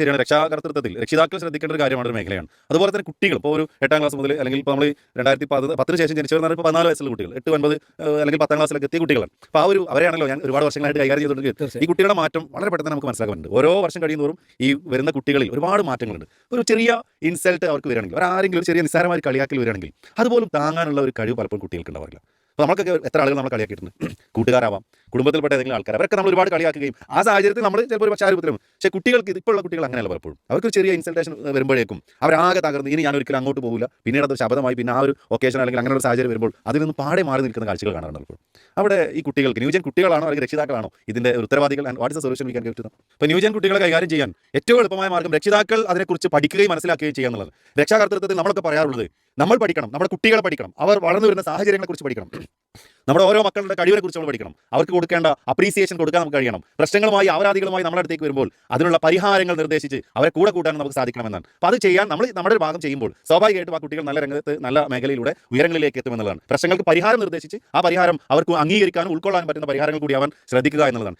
ശരിയാണ്. രക്ഷാകർതൃത്വത്തിൽ രക്ഷിതാക്കൾ ശ്രദ്ധിക്കേണ്ട ഒരു കാര്യമാണ്, ഒരു മേഖലയാണ്. അതുപോലെ തന്നെ കുട്ടികൾ ഇപ്പോൾ ഒരു 8ാം ക്ലാസ് മുതൽ, അല്ലെങ്കിൽ ഇപ്പോൾ നമ്മൾ 2010 ശേഷം ജനിച്ചവർ എന്ന് പറയുമ്പോൾ 14 വയസ്സുള്ള കുട്ടികൾ, 8, 9 അല്ലെങ്കിൽ 10ാം ക്ലാസ്സിലൊക്കെ എത്തിയ കുട്ടികളാണ്. അപ്പോൾ അവരെയാണല്ലോ ഞാൻ ഒരുപാട് വർഷങ്ങളായിട്ട് കൈകാര്യം ചെയ്തുകൊണ്ടിരിക്കുന്നത്. ഈ കുട്ടികളുടെ മാറ്റം വളരെ പെട്ടെന്ന് നമുക്ക് മനസ്സിലാക്കുന്നുണ്ട്. ഓരോ വർഷം കഴിയുന്നതോറും ഈ വരുന്ന കുട്ടികളിൽ ഒരുപാട് മാറ്റങ്ങളുണ്ട്. ഒരു ചെറിയ ഇൻസൾട്ട് അവർക്ക് വരികയാണെങ്കിൽ, ആരെങ്കിലും ഒരു ചെറിയ നിസ്സാരമായ കളിയാക്കൽ വരികയാണെങ്കിൽ അതുപോലും താങ്ങാനുള്ള ഒരു കഴിവ് പലപ്പോഴും കുട്ടികൾക്ക് ഉണ്ടാവില്ല. അപ്പോൾ നമുക്കൊക്കെ എത്ര ആളുകൾ നമ്മൾ കളിയാക്കിയിട്ടുണ്ട്. കൂട്ടുകാരാവാം, കുടുംബത്തിൽപ്പെട്ട ഏതെങ്കിലും ആൾക്കാർ, അവരൊക്കെ നമ്മൾ ഒരുപാട് കളിയാക്കുകയും ആ സാഹചര്യത്തിൽ നമ്മൾ ചിലപ്പോൾ ഒരു പശ്ചാത്തലം. പക്ഷേ കുട്ടികൾക്ക്, ഇപ്പോഴുള്ള കുട്ടികൾ അങ്ങനെയല്ല. പലപ്പോഴും അവർക്ക് ചെറിയ ഇൻസൾട്ടേഷൻ വരുമ്പോഴേക്കും അവരാകെ തകർന്ന് ഇനി ഞാൻ ഒരിക്കലും അങ്ങോട്ട് പോകില്ല, പിന്നീട് അതൊരു ശബ്ദമായി, പിന്നെ ആ ഒരു ഒക്കേഷൻ അല്ലെങ്കിൽ അങ്ങനെ ഒരു സാഹചര്യം വരുമ്പോൾ അതിൽ നിന്ന് പാടെ മാറി നിൽക്കുന്ന കാഴ്ചകൾ കാണാറുണ്ട്. അപ്പോൾ അവിടെ ഈ കുട്ടികൾക്ക്, ന്യൂജൻ കുട്ടികളാണോ അല്ലെങ്കിൽ രക്ഷിതാക്കളാണോ ഇതിൻ്റെ ഉത്തരവാദികൾ? And what is the solution we can give to them? ഇപ്പോൾ ന്യൂജൻ കുട്ടികളെ കൈകാര്യം ചെയ്യാൻ ഏറ്റവും എളുപ്പമായ മാർഗ്ഗം രക്ഷിതാക്കൾ അതിനെക്കുറിച്ച് പഠിക്കുകയും മനസ്സിലാക്കുകയും ചെയ്യുക എന്നുള്ളത്. രക്ഷാകർതൃത്വത്തിൽ നമ്മളൊക്കെ പറയാറുള്ളത് നമ്മൾ പഠിക്കണം, നമ്മുടെ കുട്ടികളെ പഠിക്കണം, അവർ വളർന്നു വരുന്ന സാഹചര്യങ്ങളെക്കുറിച്ച് പഠിക്കണം, നമ്മുടെ ഓരോ മക്കളുടെ കഴിവിനെ കുറിച്ച് നമ്മൾ പഠിക്കണം, അവർക്ക് കൊടുക്കേണ്ട അപ്രീസിയേഷൻ കൊടുക്കാൻ നമുക്ക് കഴിയണം, പ്രശ്നങ്ങളുമായി അപരാധികളുമായി നമ്മുടെ അടുത്തേക്ക് വരുമ്പോൾ അതിനുള്ള പരിഹാരങ്ങൾ നിർദ്ദേശിച്ച് അവരെ കൂടെ കൂട്ടാൻ നമുക്ക് സാധിക്കണമെന്നാണ്. അപ്പോൾ അത് ചെയ്യാൻ നമ്മൾ നമ്മുടെ ഒരു ഭാഗം ചെയ്യുമ്പോൾ സ്വാഭാവികമായിട്ടും ആ കുട്ടികൾ നല്ല രംഗത്ത്, നല്ല മേഖലയിലൂടെ ഉയരങ്ങളിലേക്ക് എത്തുമെന്നുള്ളതാണ്. പ്രശ്നങ്ങൾക്ക് പരിഹാരം നിർദ്ദേശിച്ച് ആ പരിഹാരം അവർക്ക് അംഗീകരിക്കാനും ഉൾക്കൊള്ളാനും പറ്റുന്ന പരിഹാരങ്ങൾ കൂടി അവൻ ശ്രദ്ധിക്കുക എന്നുള്ളതാണ്.